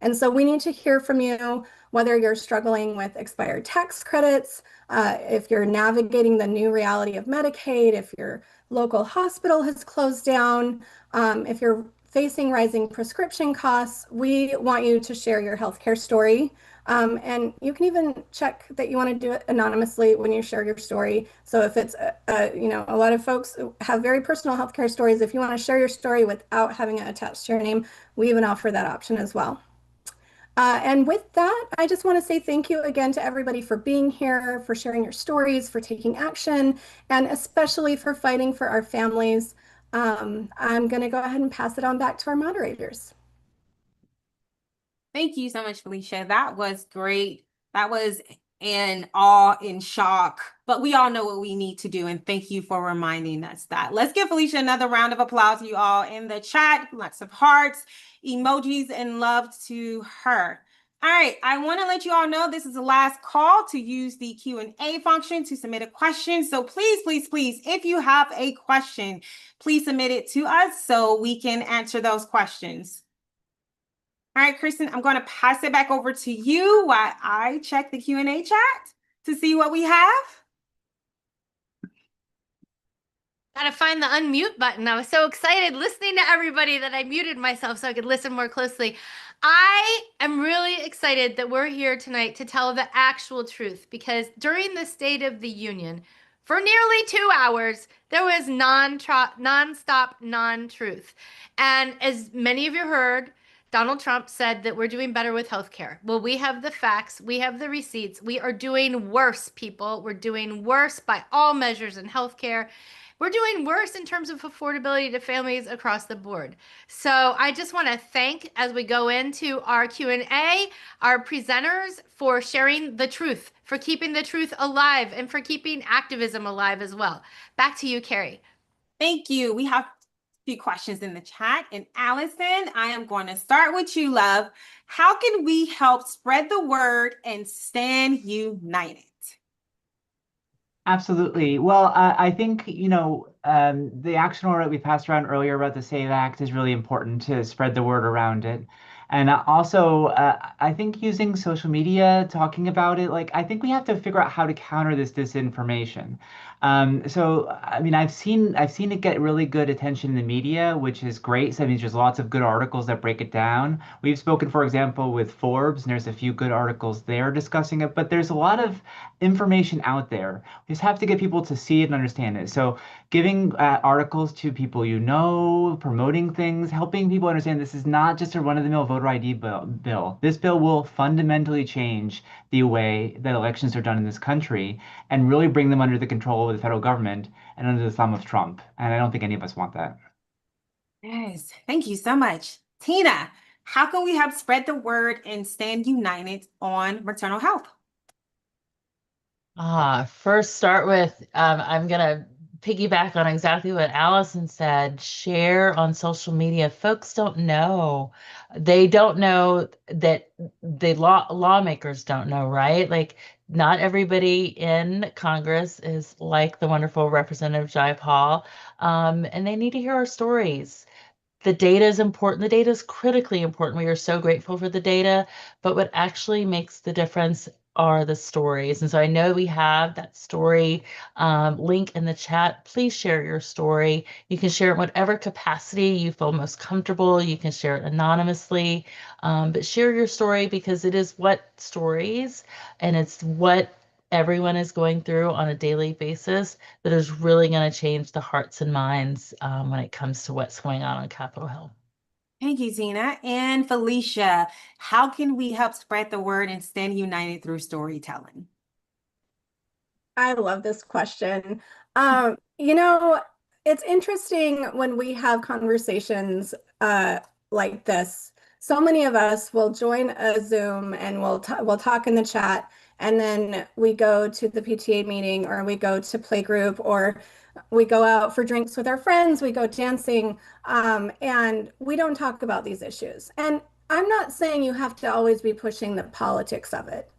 And so we need to hear from you, whether you're struggling with expired tax credits, if you're navigating the new reality of Medicaid, if your local hospital has closed down, if you're facing rising prescription costs. We want you to share your healthcare story. And you can even check that you want to do it anonymously when you share your story. So if it's, a lot of folks have very personal healthcare stories. If you want to share your story without having it attached to your name, we even offer that option as well. And with that, I just want to say thank you again to everybody for being here, for sharing your stories, for taking action, and especially for fighting for our families. I'm going to go ahead and pass it on back to our moderators. Thank you so much, Felicia. That was great. That was in awe, in shock, but we all know what we need to do. And thank you for reminding us that. Let's give Felicia another round of applause, you all in the chat. Lots of hearts, emojis, and love to her. All right, I want to let you all know this is the last call to use the Q&A function to submit a question. So please, please, please, if you have a question, please submit it to us so we can answer those questions. All right, Kristen, I'm going to pass it back over to you while I check the Q&A chat to see what we have. Gotta find the unmute button. I was so excited listening to everybody that I muted myself so I could listen more closely. I am really excited that we're here tonight to tell the actual truth, because during the State of the Union, for nearly 2 hours, there was nonstop non-truth. And as many of you heard, Donald Trump said that we're doing better with healthcare. Well, we have the facts. We have the receipts. We are doing worse, people. We're doing worse by all measures in healthcare. We're doing worse in terms of affordability to families across the board. So I just want to thank, as we go into our Q&A, our presenters for sharing the truth, for keeping the truth alive, and for keeping activism alive as well. Back to you, Carrie. Thank you. We have a few questions in the chat. And Allison, I am going to start with you, love. How can we help spread the word and stand united? Absolutely. Well, I think, the action order that we passed around earlier about the SAVE Act is really important to spread the word around it. And also, I think using social media, talking about it, I think we have to figure out how to counter this disinformation. I've seen it get really good attention in the media, which is great. So that means there's lots of good articles that break it down. We've spoken, for example, with Forbes, and there's a few good articles there discussing it, but there's a lot of information out there. We just have to get people to see it and understand it. So giving articles to people promoting things, helping people understand this is not just a run-of-the-mill voter ID bill. This bill will fundamentally change the way that elections are done in this country and really bring them under the control of the federal government and under the thumb of Trump. And I don't think any of us want that. Yes, thank you so much. Tina, how can we help spread the word and stand united on maternal health? First start with, I'm going to piggyback on exactly what Allison said. Share on social media. Folks don't know. They don't know that the lawmakers don't know, right? Like not everybody in Congress is like the wonderful Representative Jayapal, and they need to hear our stories. The data is important. The data is critically important. We are so grateful for the data, but what actually makes the difference are the stories. And so I know we have that story link in the chat. Please share your story. You can share it in whatever capacity you feel most comfortable. You can share it anonymously, but share your story because it is what stories and it's what everyone is going through on a daily basis that is really going to change the hearts and minds when it comes to what's going on Capitol Hill. Thank you, Tina. And Felicia, how can we help spread the word and stand united through storytelling? I love this question. It's interesting when we have conversations like this. So many of us will join a Zoom and we'll talk in the chat, and then we go to the PTA meeting or we go to playgroup or we go out for drinks with our friends, we go dancing, and we don't talk about these issues. And I'm not saying you have to always be pushing the politics of it,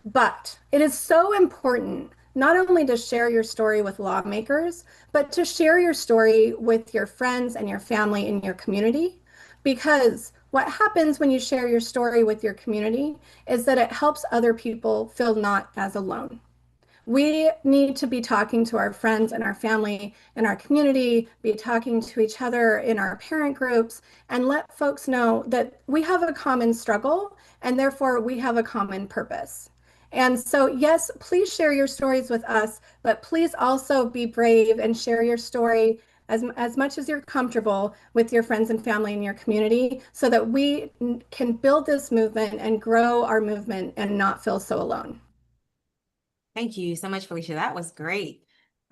but it is so important not only to share your story with lawmakers, but to share your story with your friends and your family in your community. Because what happens when you share your story with your community is that it helps other people feel not as alone. We need to be talking to our friends and our family in our community, be talking to each other in our parent groups, and let folks know that we have a common struggle and therefore we have a common purpose. And so, yes, please share your stories with us, but please also be brave and share your story as much as you're comfortable with your friends and family in your community so that we can build this movement and grow our movement and not feel so alone. Thank you so much, Felicia. That was great.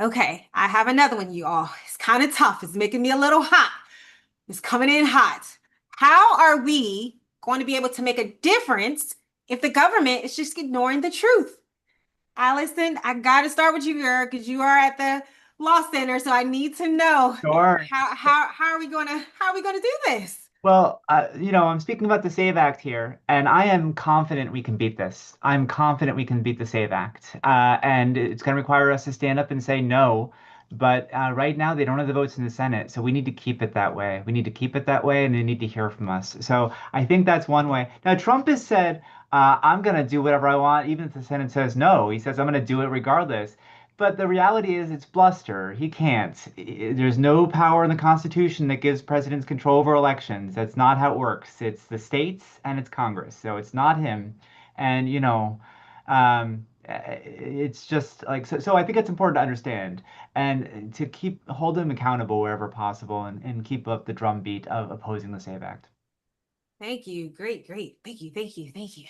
Okay, I have another one, you all. It's kind of tough. It's making me a little hot. It's coming in hot. How are we going to be able to make a difference if the government is just ignoring the truth? Allison, I got to start with you, girl, because you are at the law center, so I need to know Sure. how are we going to do this? Well, I'm speaking about the SAVE Act here, and I am confident we can beat this. I'm confident we can beat the SAVE Act, and it's going to require us to stand up and say no. But right now, they don't have the votes in the Senate, so we need to keep it that way. We need to keep it that way, and they need to hear from us. So I think that's one way. Now, Trump has said, I'm going to do whatever I want, even if the Senate says no. He says, I'm going to do it regardless. But the reality is, it's bluster. He can't. There's no power in the Constitution that gives presidents control over elections. That's not how it works. It's the states and it's Congress. So it's not him. And, it's just like, so I think it's important to understand and to hold him accountable wherever possible and keep up the drumbeat of opposing the SAVE Act. Thank you. Great. Thank you.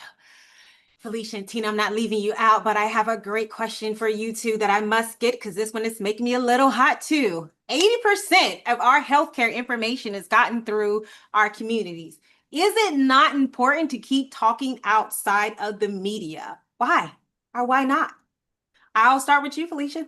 Felicia and Tina, I'm not leaving you out, but I have a great question for you two that I must get because this one is making me a little hot too. 80% of our healthcare information is gotten through our communities. Is it not important to keep talking outside of the media? Why or why not? I'll start with you, Felicia.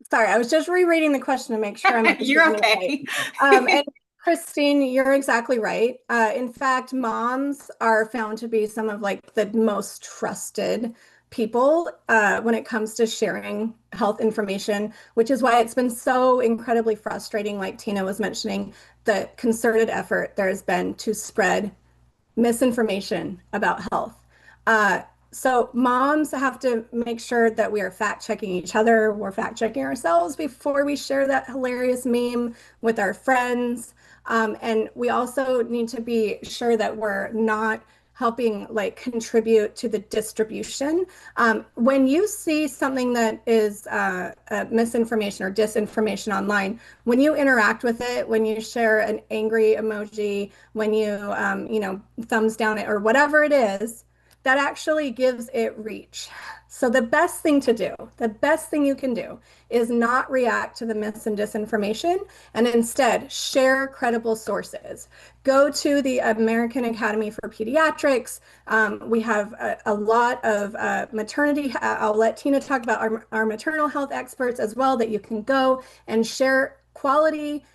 Sorry, I was just rereading the question to make sure I'm You're okay. And Christine, you're exactly right. In fact, moms are found to be some of like the most trusted people when it comes to sharing health information, which is why it's been so incredibly frustrating, like Tina was mentioning, the concerted effort there has been to spread misinformation about health. So moms have to make sure that we are fact checking each other, we're fact checking ourselves before we share that hilarious meme with our friends. And we also need to be sure that we're not helping like contribute to the distribution. When you see something that is misinformation or disinformation online, when you interact with it, when you share an angry emoji, when you thumbs down it or whatever it is, that actually gives it reach. So the best thing to do, the best thing you can do is not react to the myths and disinformation and instead share credible sources. Go to the American Academy for Pediatrics. We have a lot of maternity. I'll let Tina talk about our maternal health experts as well, that you can go and share quality,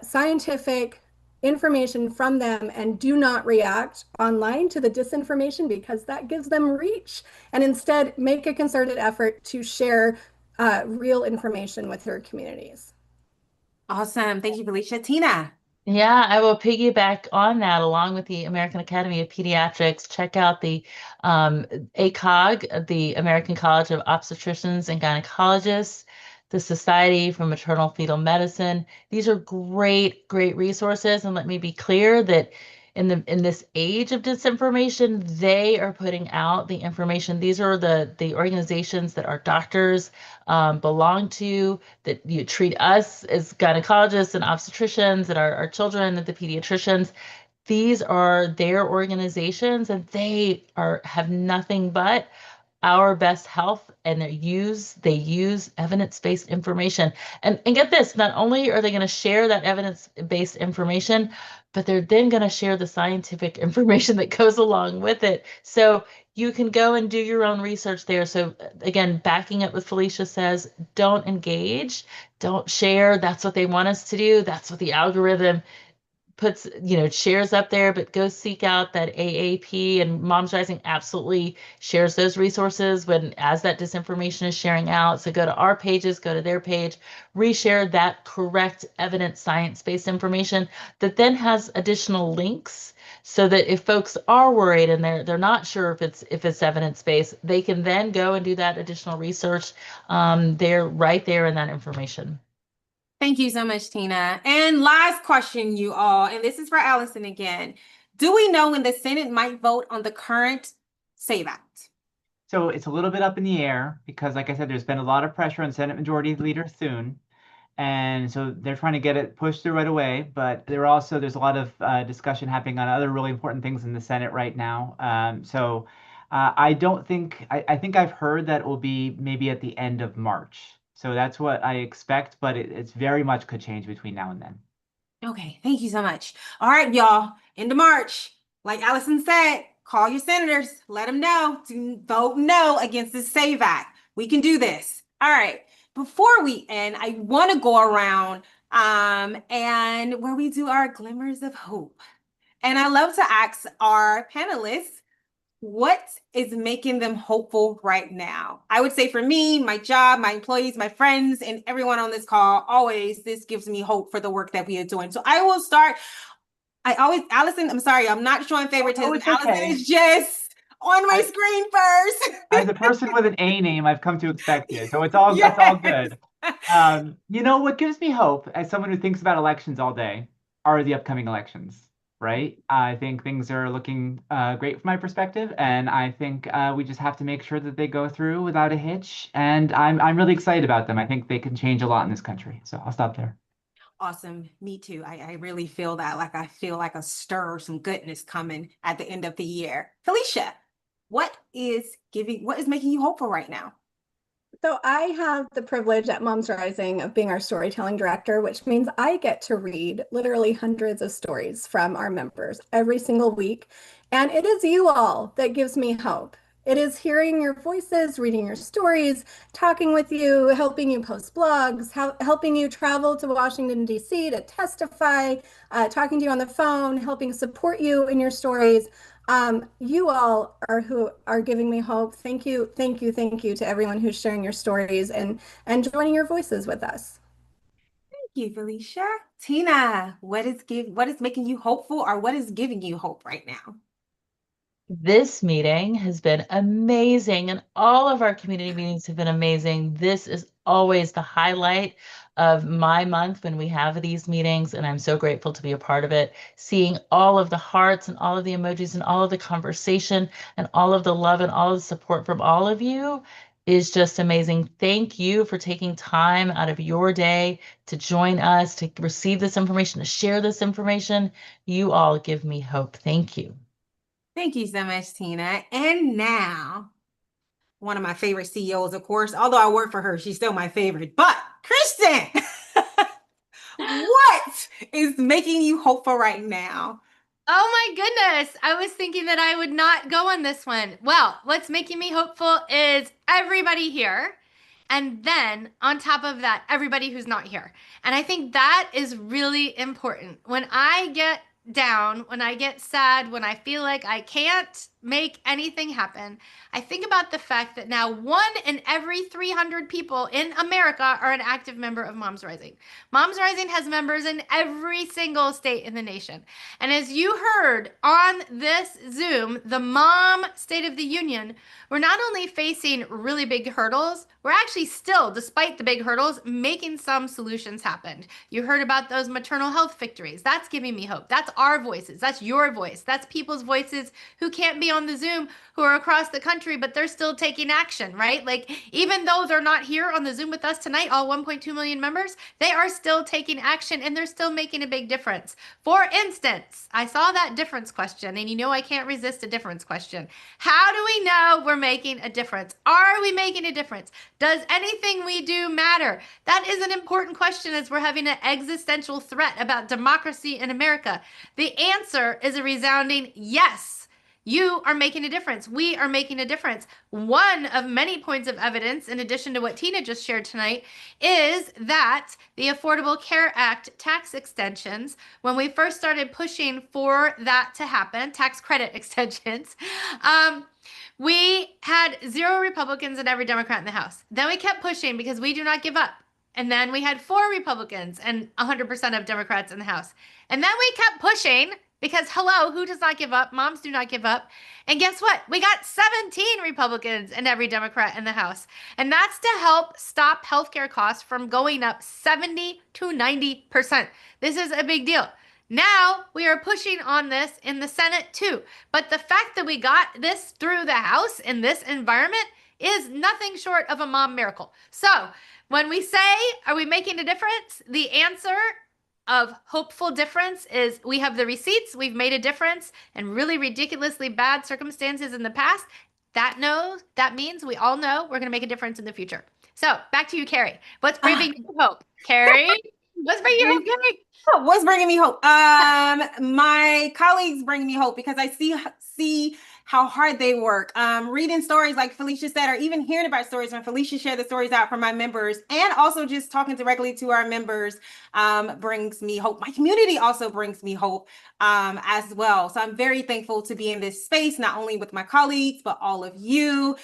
scientific information from them, and do not react online to the disinformation, because that gives them reach, and instead make a concerted effort to share real information with your communities. Awesome. Thank you, Felicia. Tina. Yeah, I will piggyback on that along with the American Academy of Pediatrics. Check out the ACOG, the American College of Obstetricians and Gynecologists, the Society for Maternal Fetal Medicine. These are great, great resources. And let me be clear that in this age of disinformation, they are putting out the information. These are the organizations that our doctors belong to, that you treat us as gynecologists and obstetricians and our children and the pediatricians. These are their organizations, and they have nothing but our best health, and they use evidence-based information. And get this, not only are they going to share that evidence-based information, but they're then going to share the scientific information that goes along with it. So you can go and do your own research there. So again, backing up what Felicia says, don't engage, don't share. That's what they want us to do. That's what the algorithm puts, shares up there, but go seek out that AAP, and Moms Rising absolutely shares those resources as that disinformation is sharing out. So go to our pages, go to their page, reshare that correct evidence science-based information that then has additional links, so that if folks are worried and they're not sure if it's evidence-based, they can then go and do that additional research. They're right there in that information. Thank you so much, Tina. And last question, you all, and this is for Allison again. Do we know when the Senate might vote on the current SAVE Act? So it's a little bit up in the air because, like I said, there's been a lot of pressure on Senate Majority Leader Thune. And so they're trying to get it pushed through right away. But there's a lot of discussion happening on other really important things in the Senate right now. I think I've heard that it will be maybe at the end of March. So that's what I expect, but it's very much could change between now and then. Okay, thank you so much. All right, y'all, into March. Like Allison said, call your senators, let them know to vote no against the SAVE Act. We can do this. All right, before we end, I want to go around and where we do our glimmers of hope. And I love to ask our panelists, what is making them hopeful right now? I would say for me, my job, my employees, my friends, and everyone on this call, always this gives me hope for the work that we are doing. So I will start. Allison, I'm sorry, I'm not showing favoritism. It's okay. Allison is just on my screen first. As a person with an A name, I've come to expect it. So it's all Yes. all good. What gives me hope as someone who thinks about elections all day are the upcoming elections. Right? I think things are looking great from my perspective, and I think we just have to make sure that they go through without a hitch. And I'm really excited about them. I think they can change a lot in this country. So I'll stop there. Awesome. Me too. I really feel that. Like I feel like a stir, some goodness coming at the end of the year. Felicia, what is making you hopeful right now? So I have the privilege at Moms Rising of being our storytelling director, which means I get to read literally hundreds of stories from our members every single week. And it is you all that gives me hope. It is hearing your voices, reading your stories, talking with you, helping you post blogs, helping you travel to Washington, D.C. to testify, talking to you on the phone, helping support you in your stories. You all are who are giving me hope. Thank you, thank you, thank you to everyone who's sharing your stories and joining your voices with us. Thank you, Felicia. Tina, what is making you hopeful, or what is giving you hope right now? This meeting has been amazing, and all of our community meetings have been amazing. This is always the highlight of my month when we have these meetings, and I'm so grateful to be a part of it. Seeing all of the hearts and all of the emojis and all of the conversation and all of the love and all of the support from all of you is just amazing. Thank you for taking time out of your day to join us, to receive this information, to share this information. You all give me hope. Thank you. Thank you so much, Tina. And now, one of my favorite CEOs, of course. Although I work for her, she's still my favorite. But Kristen, what is making you hopeful right now? Oh my goodness. I was thinking that I would not go on this one. Well, what's making me hopeful is everybody here. And then on top of that, everybody who's not here. And I think that is really important. When I get down, when I get sad, when I feel like I can't make anything happen, I think about the fact that now 1 in every 300 people in America are an active member of Moms Rising. Moms Rising has members in every single state in the nation. And as you heard on this Zoom, the Mom State of the Union, we're not only facing really big hurdles, we're actually still, despite the big hurdles, making some solutions happen. You heard about those maternal health victories. That's giving me hope. That's our voices. That's your voice. That's people's voices who can't be on the Zoom, who are across the country, but they're still taking action, right? Like, even though they're not here on the Zoom with us tonight, all 1.2 million members, they are still taking action and they're still making a big difference. For instance, I saw that difference question, and you know I can't resist a difference question. How do we know we're making a difference? Are we making a difference? Does anything we do matter? That is an important question as we're having an existential threat about democracy in America. The answer is a resounding yes. You are making a difference. We are making a difference. One of many points of evidence, in addition to what Tina just shared tonight, is that the Affordable Care Act tax extensions, when we first started pushing for that to happen, tax credit extensions, we had 0 Republicans and every Democrat in the House. Then we kept pushing because we do not give up. And then we had 4 Republicans and 100% of Democrats in the House. And then we kept pushing because, hello, who does not give up? Moms do not give up. And guess what? We got 17 Republicans and every Democrat in the House. And that's to help stop healthcare costs from going up 70 to 90%. This is a big deal. Now we are pushing on this in the Senate too. But the fact that we got this through the House in this environment is nothing short of a mom miracle. So when we say, are we making a difference? The answer of hopeful difference is we have the receipts, we've made a difference, and really ridiculously bad circumstances in the past. That means we all know we're going to make a difference in the future. So back to you, Carrie. What's bringing you hope? Carrie, what's bringing you hope, Carrie? Oh, what's bringing me hope? My colleagues bring me hope because I see how hard they work. Reading stories like Felicia said, or even hearing about stories when Felicia shared the stories out from my members, and also just talking directly to our members brings me hope. My community also brings me hope as well. So I'm very thankful to be in this space, not only with my colleagues, but all of you.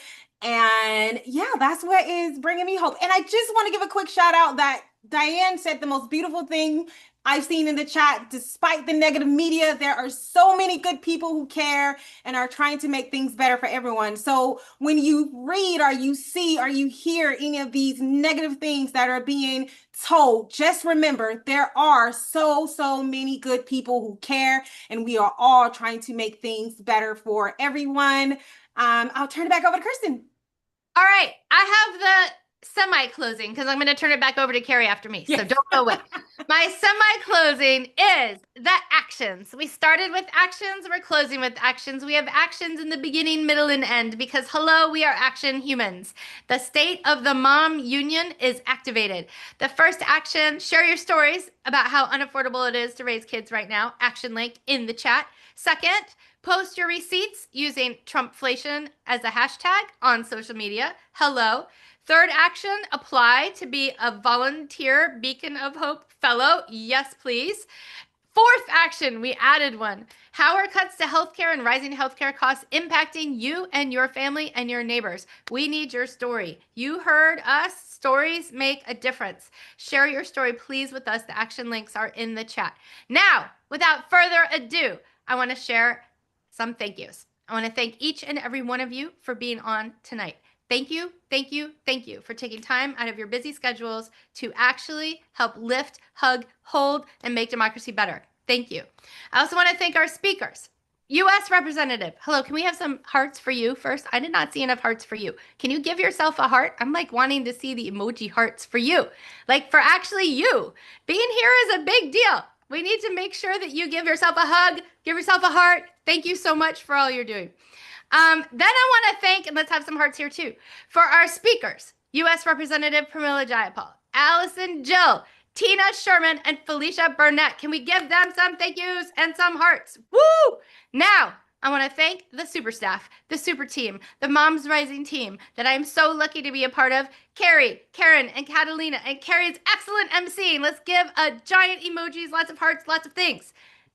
And yeah, that's what is bringing me hope. And I just want to give a quick shout out that Diane said the most beautiful thing I've seen in the chat. Despite the negative media, there are so many good people who care and are trying to make things better for everyone. So when you read or you see or you hear any of these negative things that are being told, just remember there are so many good people who care, and we are all trying to make things better for everyone. I'll turn it back over to Kristen. All right. I have the semi-closing because I'm going to turn it back over to Carrie after me. Yes. So don't go away. My semi-closing is the actions. We started with actions. We're closing with actions. We have actions in the beginning, middle, and end because, hello, we are action humans. The state of the mom union is activated. The first action, share your stories about how unaffordable it is to raise kids right now. Action link in the chat. Second, post your receipts using Trumpflation as a hashtag on social media. Hello. Third action, apply to be a volunteer Beacon of Hope fellow. Yes, please. Fourth action, we added one. How are cuts to healthcare and rising healthcare costs impacting you and your family and your neighbors? We need your story. You heard us. Stories make a difference. Share your story, please, with us. The action links are in the chat. Now, without further ado, I want to share some thank yous. I want to thank each and every one of you for being on tonight. Thank you, thank you, thank you for taking time out of your busy schedules to actually help lift, hug, hold, and make democracy better. Thank you. I also want to thank our speakers. U.S. Representative, hello, can we have some hearts for you first? I did not see enough hearts for you. Can you give yourself a heart? I'm like wanting to see the emoji hearts for you. Like for actually you. Being here is a big deal. We need to make sure that you give yourself a hug, Give yourself a heart. Thank you so much for all you're doing. Then I want to thank, and let's have some hearts here too, for our speakers, U.S. Representative Pramila Jayapal, Allison Jill, Tina Sherman, and Felicia Burnett. Can we give them some thank yous and some hearts? Woo! Now, I want to thank the super staff, the super team, the Moms Rising team that I'm so lucky to be a part of. Carrie, Karen, and Catalina, and Carrie's excellent emceeing. Let's give a giant emojis, lots of hearts, lots of things.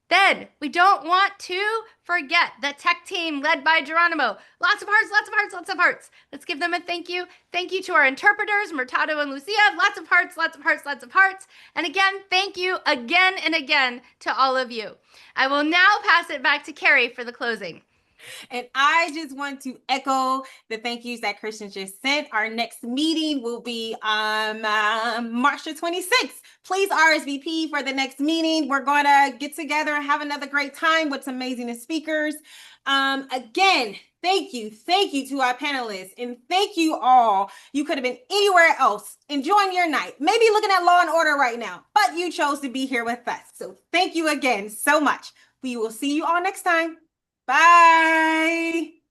Then we don't want to forget the tech team led by Geronimo. Lots of hearts, lots of hearts, lots of hearts. Let's give them a thank you. Thank you to our interpreters, Murtado and Lucia. Lots of hearts, lots of hearts, lots of hearts. And again, thank you again and again to all of you. I will now pass it back to Carrie for the closing. And I just want to echo the thank yous that Christian just sent. Our next meeting will be on March the 26th. Please RSVP for the next meeting. We're going to get together and have another great time with some amazing speakers. Again, thank you to our panelists, and thank you all. You could have been anywhere else enjoying your night, maybe looking at Law and Order right now, but you chose to be here with us. So thank you again so much. We will see you all next time. Bye.